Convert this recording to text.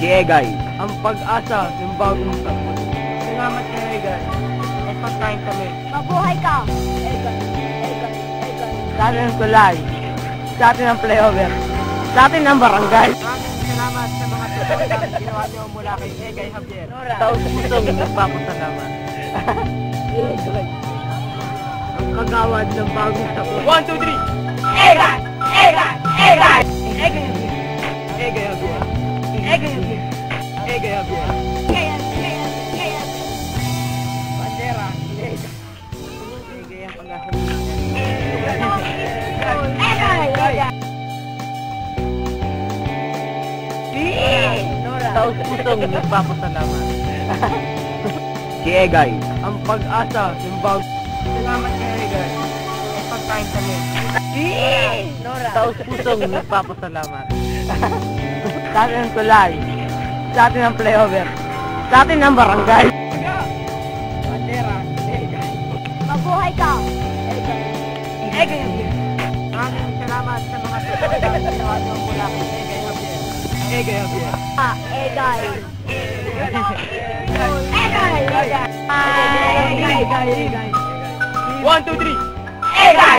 Si Egay, ang pag-asa ng bagong taon. Salamat kay Egay. May pagkain kami. Mabuhay ka! Egay, Egay, Egay. Sa atin ang tulay. Sa atin ang playover. Sa atin ang barangay. Maraming salamat sa mga tulong na ginawa niyo mula kay Egay Javier. Taos-pusong nagpapasalamat. Egay, ang kagawad ng bagong taon. 1, 2, 3! Egay! Egay! Egay! Egay! Egay Javier. Egay! Egay Javier. Egay! Egay! Bandera. Egay ang pag-asa. Egay! Taos-pusong nagpapasalamat. Si Egay, ang pag-asa ng bagong. Salamat kay Egay. May pagkain kami. Taos-pusong nagpapasalamat. Sa atin ang tulay. Sa atin ang playover. Sa atin ang barangay. Bandera. Egay. Mabuhay ka! Egay! Egay! Maraming salamat sa mga tulong na ginawa niyo mula kay Egay Javier. Egay Javier. Egay! Egay. Egay! 1, 2, 3! Egay!